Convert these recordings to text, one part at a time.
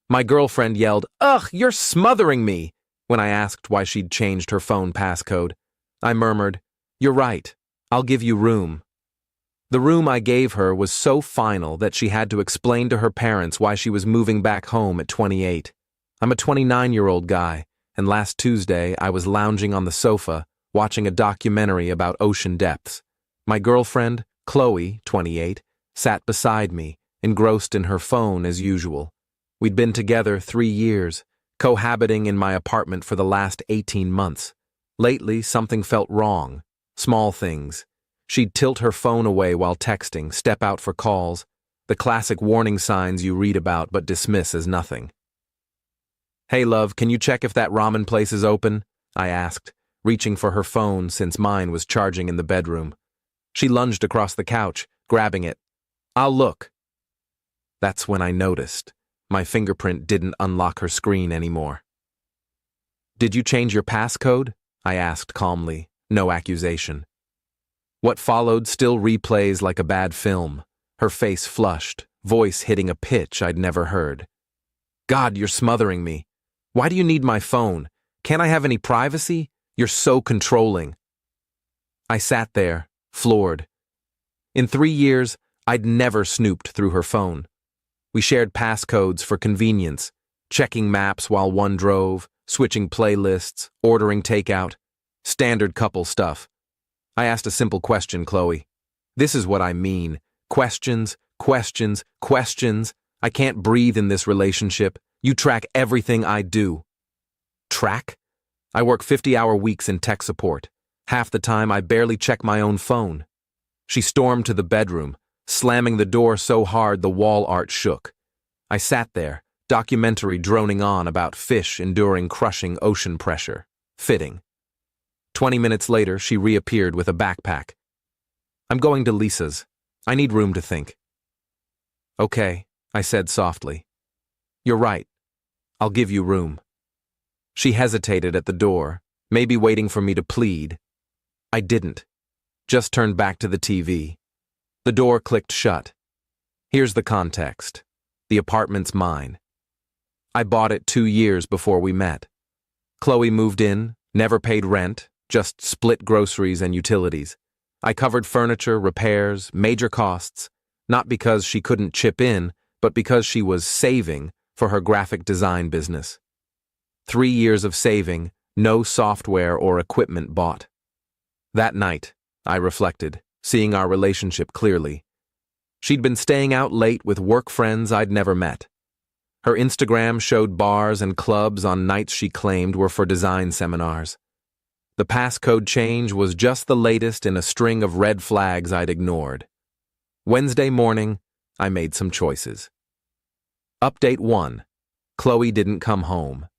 My girlfriend yelled, "Ugh, you're smothering me!" when I asked why she'd changed her phone passcode. I murmured, "You're right. I'll give you room." The room I gave her was so final that she had to explain to her parents why she was moving back home at 28. I'm a 29-year-old guy, and last Tuesday I was lounging on the sofa, watching a documentary about ocean depths. My girlfriend, Chloe, 28, sat beside me, engrossed in her phone as usual. We'd been together 3 years, cohabiting in my apartment for the last 18 months. Lately, something felt wrong. Small things. She'd tilt her phone away while texting, step out for calls, the classic warning signs you read about but dismiss as nothing. "Hey love, can you check if that ramen place is open?" I asked, reaching for her phone since mine was charging in the bedroom. She lunged across the couch, grabbing it. "I'll look." That's when I noticed. My fingerprint didn't unlock her screen anymore. "Did you change your passcode?" I asked calmly, no accusation. What followed still replays like a bad film, her face flushed, voice hitting a pitch I'd never heard. "God, you're smothering me. Why do you need my phone? Can't I have any privacy? You're so controlling." I sat there, floored. In 3 years, I'd never snooped through her phone. We shared passcodes for convenience, checking maps while one drove, switching playlists, ordering takeout. Standard couple stuff. I asked a simple question, Chloe. This is what I mean. Questions, questions, questions. I can't breathe in this relationship. You track everything I do. Track? I work 50-hour weeks in tech support. Half the time, I barely check my own phone. She stormed to the bedroom, slamming the door so hard the wall art shook. I sat there, documentary droning on about fish enduring crushing ocean pressure. Fitting. 20 minutes later, she reappeared with a backpack. "I'm going to Lisa's. I need room to think." "Okay," I said softly. "You're right. I'll give you room." She hesitated at the door, maybe waiting for me to plead. I didn't. Just turned back to the TV. The door clicked shut. Here's the context. The apartment's mine. I bought it 2 years before we met. Chloe moved in, never paid rent, just split groceries and utilities. I covered furniture, repairs, major costs, not because she couldn't chip in, but because she was saving for her graphic design business. 3 years of saving, no software or equipment bought. That night, I reflected, seeing our relationship clearly. She'd been staying out late with work friends I'd never met. Her Instagram showed bars and clubs on nights she claimed were for design seminars. The passcode change was just the latest in a string of red flags I'd ignored. Wednesday morning, I made some choices. Update 1. Chloe didn't come home.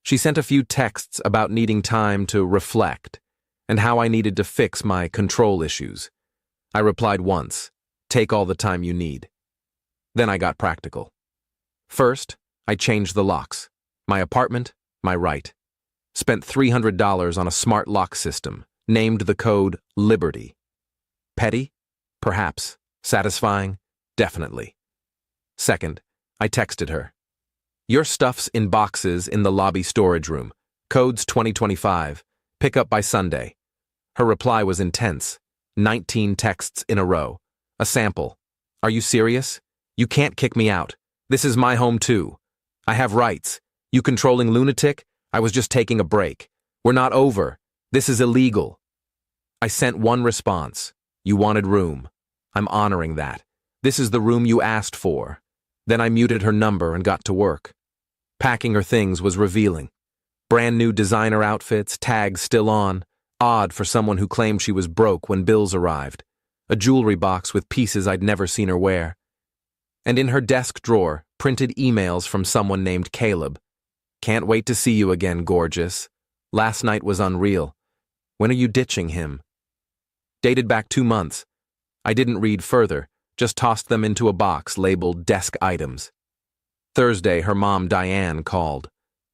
She sent a few texts about needing time to reflect and how I needed to fix my control issues. I replied once, "Take all the time you need." Then I got practical. First, I changed the locks. My apartment, my right. Spent $300 on a smart lock system, named the code Liberty. Petty? Perhaps. Satisfying? Definitely. Second, I texted her. "Your stuff's in boxes in the lobby storage room. Codes 2025. Pick up by Sunday." Her reply was intense. 19 texts in a row. A sample. "Are you serious? You can't kick me out. This is my home too. I have rights. You controlling lunatic? I was just taking a break. We're not over. This is illegal." I sent one response. "You wanted room. I'm honoring that. This is the room you asked for." Then I muted her number and got to work. Packing her things was revealing. Brand new designer outfits, tags still on. Odd for someone who claimed she was broke when bills arrived. A jewelry box with pieces I'd never seen her wear. And in her desk drawer, printed emails from someone named Caleb. "Can't wait to see you again, gorgeous. Last night was unreal. When are you ditching him?" Dated back 2 months. I didn't read further, just tossed them into a box labeled desk items. Thursday, her mom, Diane, called.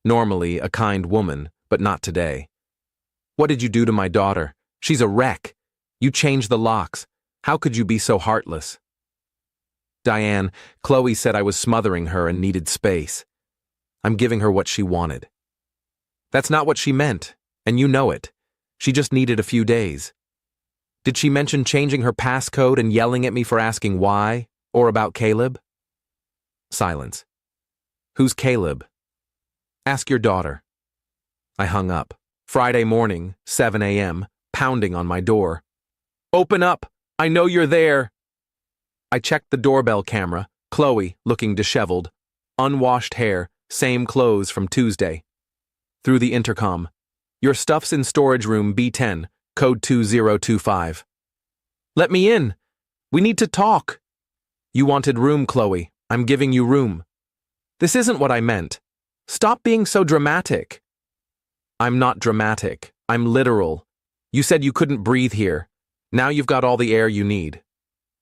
Normally a kind woman, but not today. "What did you do to my daughter? She's a wreck. You changed the locks. How could you be so heartless?" "Diane, Chloe said I was smothering her and needed space. I'm giving her what she wanted. That's not what she meant, and you know it. She just needed a few days. Did she mention changing her passcode and yelling at me for asking why, or about Caleb? Silence. Who's Caleb? Ask your daughter. I hung up. Friday morning, 7 a.m., pounding on my door. Open up! I know you're there! I checked the doorbell camera. Chloe, looking disheveled. Unwashed hair, same clothes from Tuesday. Through the intercom. Your stuff's in storage room B10, code 2025. Let me in! We need to talk! You wanted room, Chloe. I'm giving you room. This isn't what I meant. Stop being so dramatic. I'm not dramatic. I'm literal. You said you couldn't breathe here. Now you've got all the air you need.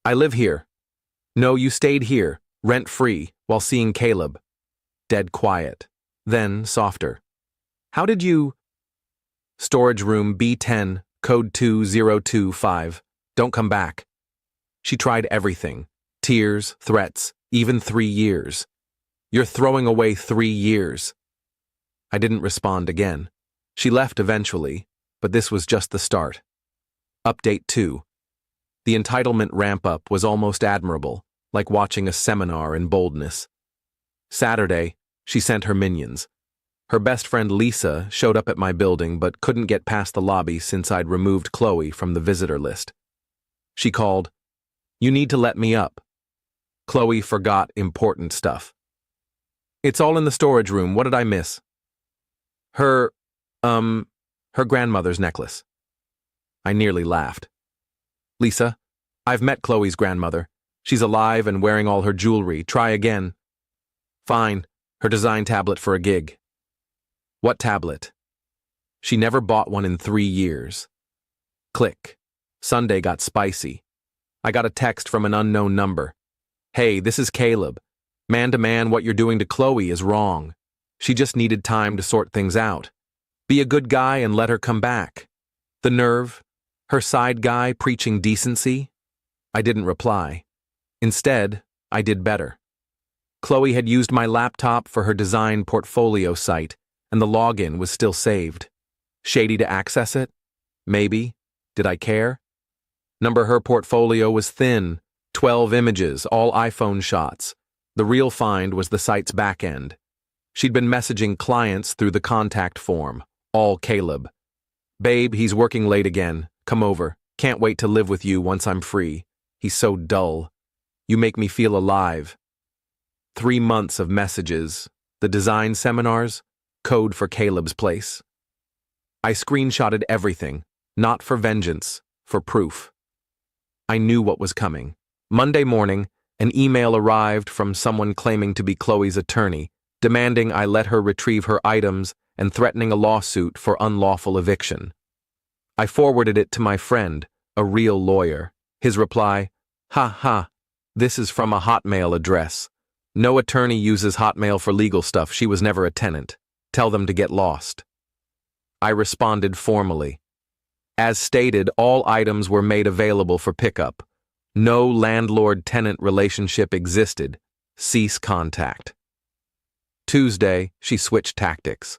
I live here. No, you stayed here, rent-free, while seeing Caleb. Dead quiet. Then, softer. How did you... Storage room B10, code 2025. Don't come back. She tried everything. Tears, threats, even 3 years. You're throwing away 3 years. I didn't respond again. She left eventually, but this was just the start. Update 2. The entitlement ramp-up was almost admirable, like watching a seminar in boldness. Saturday, she sent her minions. Her best friend Lisa showed up at my building but couldn't get past the lobby since I'd removed Chloe from the visitor list. She called, "You need to let me up." Chloe forgot important stuff. "It's all in the storage room. What did I miss?" Her grandmother's necklace. I nearly laughed. "Lisa, I've met Chloe's grandmother. She's alive and wearing all her jewelry. Try again." "Fine. Her design tablet for a gig." "What tablet?" She never bought one in 3 years. Click. Sunday got spicy. I got a text from an unknown number. "Hey, this is Caleb. Man to man, what you're doing to Chloe is wrong. She just needed time to sort things out. Be a good guy and let her come back." The nerve. Her side guy preaching decency. I didn't reply. Instead, I did better. Chloe had used my laptop for her design portfolio site, and the login was still saved. Shady to access it? Maybe. Did I care? Her portfolio was thin, 12 images, all iPhone shots. The real find was the site's back end. She'd been messaging clients through the contact form, all Caleb. "Babe, he's working late again. Come over. Can't wait to live with you once I'm free. He's so dull. You make me feel alive." 3 months of messages. The design seminars. Code for Caleb's place. I screenshotted everything, not for vengeance, for proof. I knew what was coming. Monday morning, an email arrived from someone claiming to be Chloe's attorney, demanding I let her retrieve her items and threatening a lawsuit for unlawful eviction. I forwarded it to my friend, a real lawyer. His reply, "Ha ha, this is from a Hotmail address. No attorney uses Hotmail for legal stuff. She was never a tenant. Tell them to get lost." I responded formally. As stated, all items were made available for pickup. No landlord-tenant relationship existed. Cease contact. Tuesday, she switched tactics.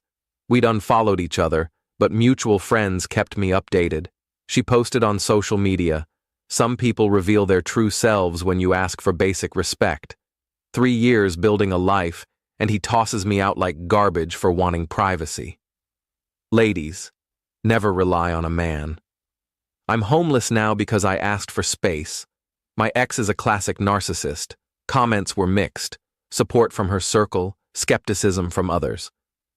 We'd unfollowed each other, but mutual friends kept me updated. She posted on social media. Some people reveal their true selves when you ask for basic respect. 3 years building a life, and he tosses me out like garbage for wanting privacy. Ladies, never rely on a man. I'm homeless now because I asked for space. My ex is a classic narcissist. Comments were mixed. Support from her circle, skepticism from others.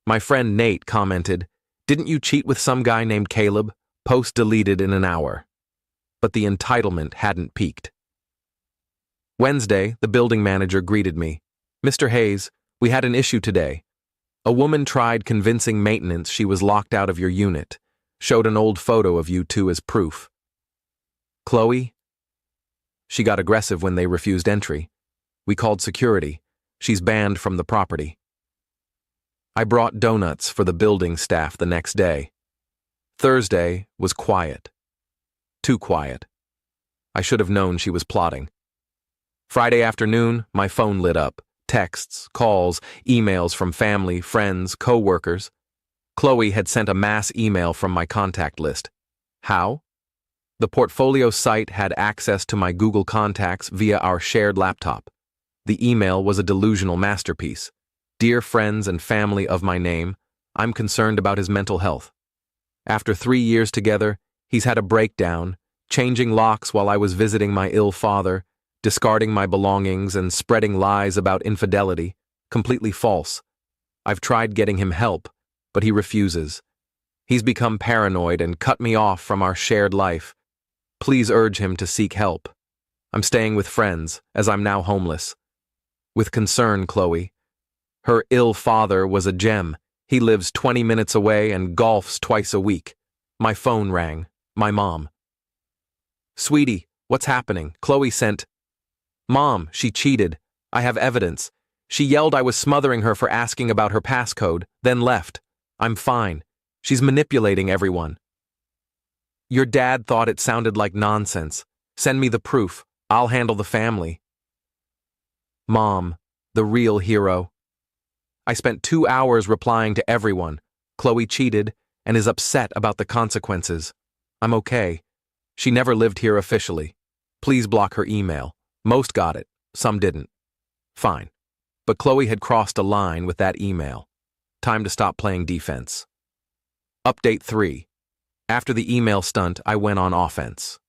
My friend Nate commented, "Didn't you cheat with some guy named Caleb?" Post deleted in an hour. But the entitlement hadn't peaked. Wednesday, the building manager greeted me. "Mr. Hayes, we had an issue today. A woman tried convincing maintenance she was locked out of your unit. Showed an old photo of you two as proof." "Chloe?" "She got aggressive when they refused entry. We called security. She's banned from the property." I brought donuts for the building staff the next day. Thursday was quiet. Too quiet. I should have known she was plotting. Friday afternoon, my phone lit up. texts, calls, emails from family, friends, co-workers. Chloe had sent a mass email from my contact list. How? The portfolio site had access to my Google contacts via our shared laptop. The email was a delusional masterpiece. Dear friends and family of my name, I'm concerned about his mental health. After 3 years together, he's had a breakdown, changing locks while I was visiting my ill father, discarding my belongings and spreading lies about infidelity, completely false. I've tried getting him help, but he refuses. He's become paranoid and cut me off from our shared life. Please urge him to seek help. I'm staying with friends, as I'm now homeless. With concern, Chloe. Her ill father was a gem. He lives 20 minutes away and golfs twice a week. My phone rang. My mom. Sweetie, what's happening? Chloe sent. Mom, she cheated. I have evidence. She yelled I was smothering her for asking about her passcode, then left. I'm fine. She's manipulating everyone. Your dad thought it sounded like nonsense. Send me the proof. I'll handle the family. Mom, the real hero. I spent 2 hours replying to everyone. Chloe cheated and is upset about the consequences. I'm okay. She never lived here officially. Please block her email. Most got it, some didn't. Fine. But Chloe had crossed a line with that email. Time to stop playing defense. Update 3. After the email stunt, I went on offense.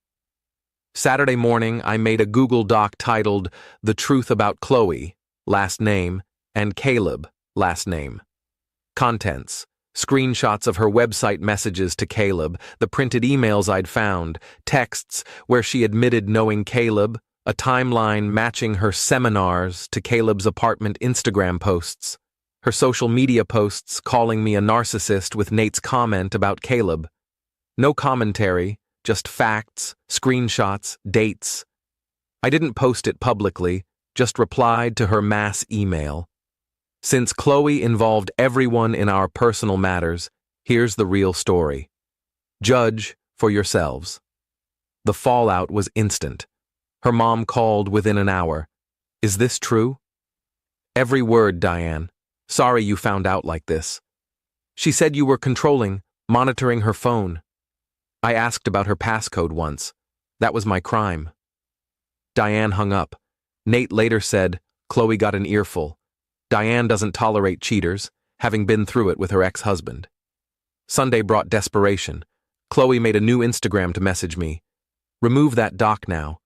Saturday morning, I made a Google Doc titled The Truth About Chloe, last name, and Caleb, last name. Contents: screenshots of her website messages to Caleb, the printed emails I'd found, texts where she admitted knowing Caleb, a timeline matching her seminars to Caleb's apartment Instagram posts, her social media posts calling me a narcissist with Nate's comment about Caleb. No commentary, just facts, screenshots, dates. I didn't post it publicly, just replied to her mass email. Since Chloe involved everyone in our personal matters, here's the real story. Judge for yourselves. The fallout was instant. Her mom called within an hour. Is this true? Every word, Diane. Sorry you found out like this. She said you were controlling, monitoring her phone. I asked about her passcode once. That was my crime. Diane hung up. Nate later said, Chloe got an earful. Diane doesn't tolerate cheaters, having been through it with her ex-husband. Sunday brought desperation. Chloe made a new Instagram to message me. Remove that doc now.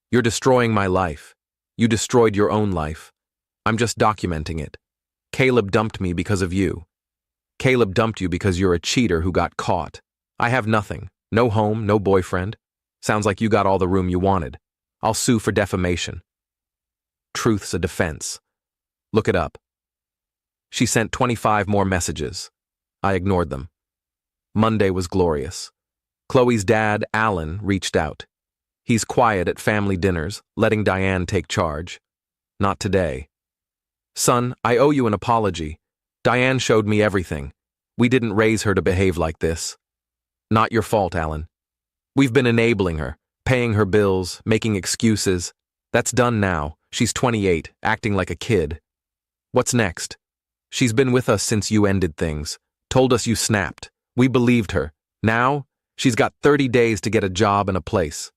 You're destroying my life. You destroyed your own life. I'm just documenting it. Caleb dumped me because of you. Caleb dumped you because you're a cheater who got caught. I have nothing. No home, no boyfriend. Sounds like you got all the room you wanted. I'll sue for defamation. Truth's a defense. Look it up. She sent 25 more messages. I ignored them. Monday was glorious. Chloe's dad, Alan, reached out. He's quiet at family dinners, letting Diane take charge. Not today. Son, I owe you an apology. Diane showed me everything. We didn't raise her to behave like this. Not your fault, Alan. We've been enabling her, paying her bills, making excuses. That's done now. She's 28, acting like a kid. What's next? She's been with us since you ended things. Told us you snapped. We believed her. Now, she's got 30 days to get a job and a place.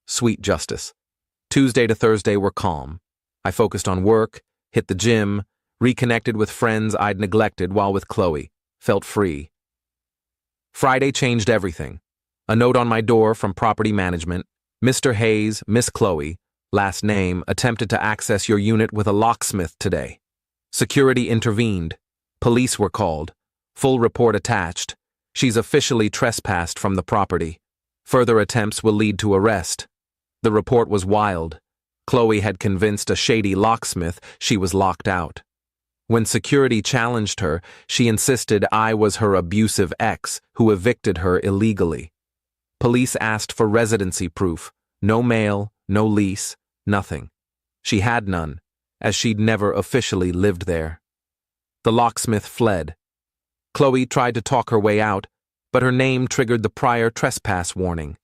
Sweet justice. Tuesday to Thursday were calm. I focused on work, hit the gym, reconnected with friends I'd neglected while with Chloe. Felt free. Friday changed everything. A note on my door from property management. Mr. Hayes, Miss Chloe, last name, attempted to access your unit with a locksmith today. Security intervened. Police were called. Full report attached. She's officially trespassed from the property. Further attempts will lead to arrest. The report was wild. Chloe had convinced a shady locksmith she was locked out. When security challenged her, she insisted I was her abusive ex who evicted her illegally. Police asked for residency proof. No mail, no lease, nothing. She had none, as she'd never officially lived there. The locksmith fled. Chloe tried to talk her way out, but her name triggered the prior trespass warning.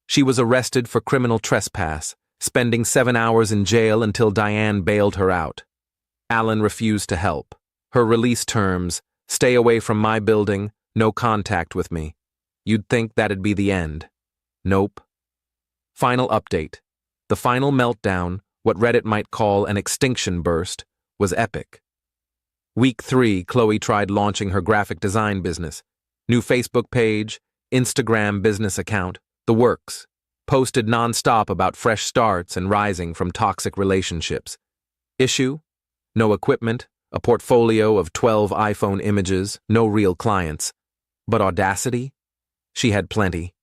She was arrested for criminal trespass, spending 7 hours in jail until Diane bailed her out. Alan refused to help. Her release terms: stay away from my building, no contact with me. You'd think that'd be the end. Nope. Final update. The final meltdown, what Reddit might call an extinction burst, was epic. Week 3, Chloe tried launching her graphic design business. New Facebook page, Instagram business account, the works. Posted nonstop about fresh starts and rising from toxic relationships. Issue? No equipment, a portfolio of 12 iPhone images, no real clients. But audacity? She had plenty.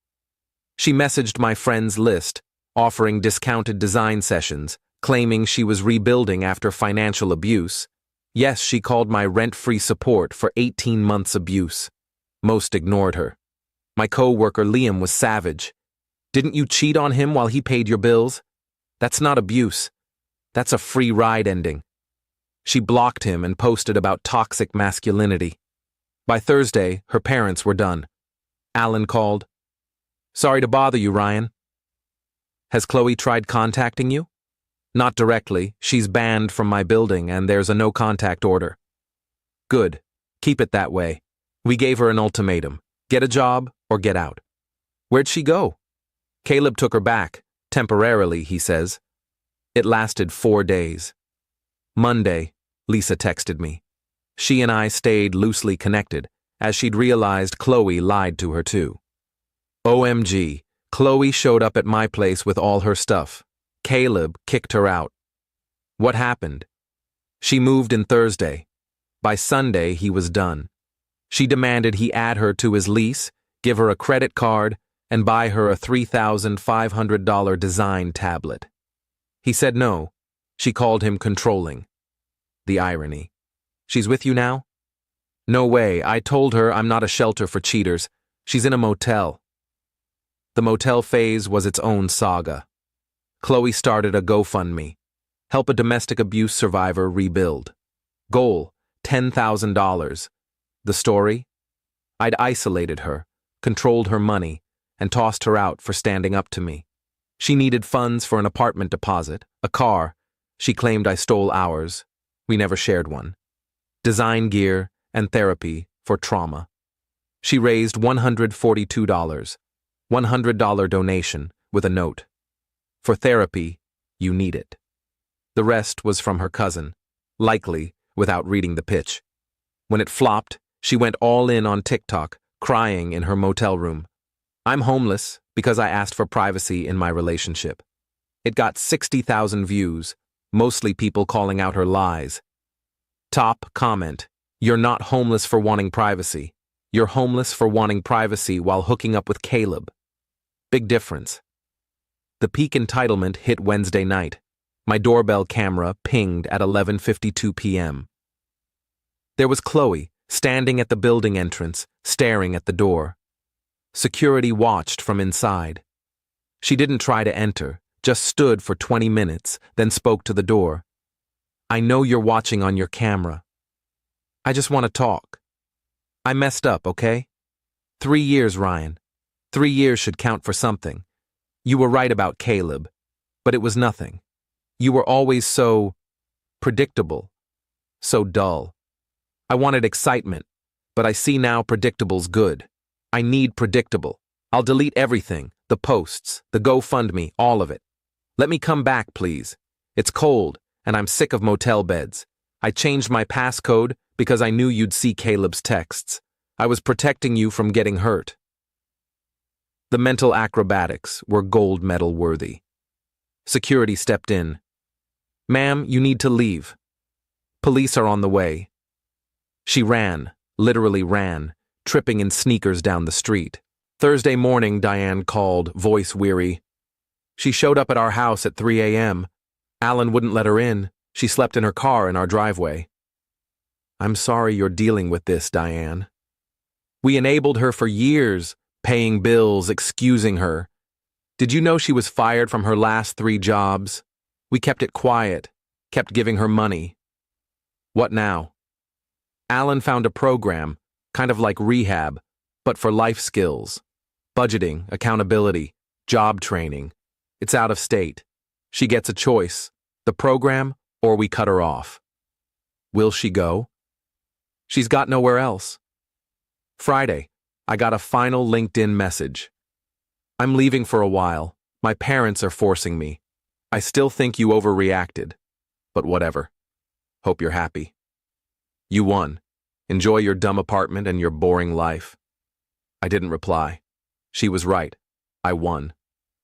She messaged my friends list, offering discounted design sessions, claiming she was rebuilding after financial abuse. Yes, she called my rent-free support for 18 months abuse. Most ignored her. My co-worker Liam was savage. Didn't you cheat on him while he paid your bills? That's not abuse. That's a free ride ending. She blocked him and posted about toxic masculinity. By Thursday, her parents were done. Alan called. Sorry to bother you, Ryan. Has Chloe tried contacting you? Not directly. She's banned from my building and there's a no-contact order. Good. Keep it that way. We gave her an ultimatum. Get a job or get out. Where'd she go? Caleb took her back. Temporarily, he says. It lasted 4 days. Monday, Lisa texted me. She and I stayed loosely connected, as she'd realized Chloe lied to her too. OMG, Chloe showed up at my place with all her stuff. Caleb kicked her out. What happened? She moved in Thursday. By Sunday, he was done. She demanded he add her to his lease, give her a credit card, and buy her a $3,500 design tablet. He said no. She called him controlling. The irony. She's with you now? No way. I told her I'm not a shelter for cheaters. She's in a motel. The motel phase was its own saga. Chloe started a GoFundMe. Help a domestic abuse survivor rebuild. Goal, $10,000. The story? I'd isolated her, controlled her money, and tossed her out for standing up to me. She needed funds for an apartment deposit, a car. She claimed I stole ours. We never shared one. Design gear and therapy for trauma. She raised $142, $100 donation with a note. For therapy, you need it. The rest was from her cousin, likely without reading the pitch. When it flopped, she went all in on TikTok, crying in her motel room. I'm homeless because I asked for privacy in my relationship. It got 60,000 views, mostly people calling out her lies. Top comment: you're not homeless for wanting privacy. You're homeless for wanting privacy while hooking up with Caleb. Big difference. The peak entitlement hit Wednesday night. My doorbell camera pinged at 11:52 p.m. There was Chloe, standing at the building entrance, staring at the door. Security watched from inside. She didn't try to enter, just stood for 20 minutes, then spoke to the door. I know you're watching on your camera. I just want to talk. I messed up, okay? 3 years, Ryan. 3 years should count for something. You were right about Caleb, but it was nothing. You were always so predictable, so dull. I wanted excitement, but I see now predictable's good. I need predictable. I'll delete everything, the posts, the GoFundMe, all of it. Let me come back, please. It's cold, and I'm sick of motel beds. I changed my passcode because I knew you'd see Caleb's texts. I was protecting you from getting hurt. The mental acrobatics were gold medal worthy. Security stepped in. Ma'am, you need to leave. Police are on the way. She ran, literally ran, tripping in sneakers down the street. Thursday morning, Diane called, voice weary. She showed up at our house at 3 a.m. Alan wouldn't let her in. She slept in her car in our driveway. I'm sorry you're dealing with this, Diane. We enabled her for years, paying bills, excusing her. Did you know she was fired from her last 3 jobs? We kept it quiet, kept giving her money. What now? Alan found a program, kind of like rehab, but for life skills. Budgeting, accountability, job training. It's out of state. She gets a choice, the program or we cut her off. Will she go? She's got nowhere else. Friday, I got a final LinkedIn message. I'm leaving for a while. My parents are forcing me. I still think you overreacted. But whatever. Hope you're happy. You won. Enjoy your dumb apartment and your boring life. I didn't reply. She was right. I won.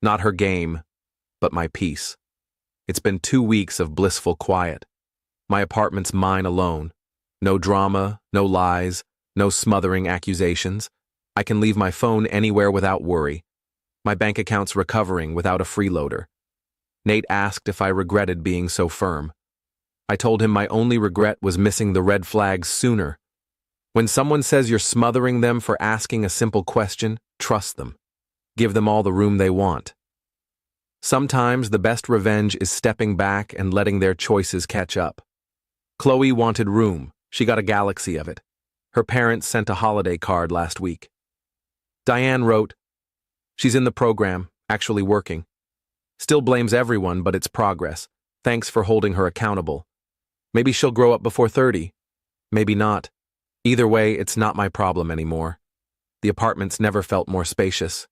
Not her game, but my peace. It's been 2 weeks of blissful quiet. My apartment's mine alone. No drama, no lies, no smothering accusations. I can leave my phone anywhere without worry. My bank account's recovering without a freeloader. Nate asked if I regretted being so firm. I told him my only regret was missing the red flags sooner. When someone says you're smothering them for asking a simple question, trust them. Give them all the room they want. Sometimes the best revenge is stepping back and letting their choices catch up. Chloe wanted room. She got a galaxy of it. Her parents sent a holiday card last week. Diane wrote, "She's in the program, actually working. Still blames everyone, but it's progress. Thanks for holding her accountable. Maybe she'll grow up before 30. Maybe not. Either way, it's not my problem anymore. The apartment's never felt more spacious.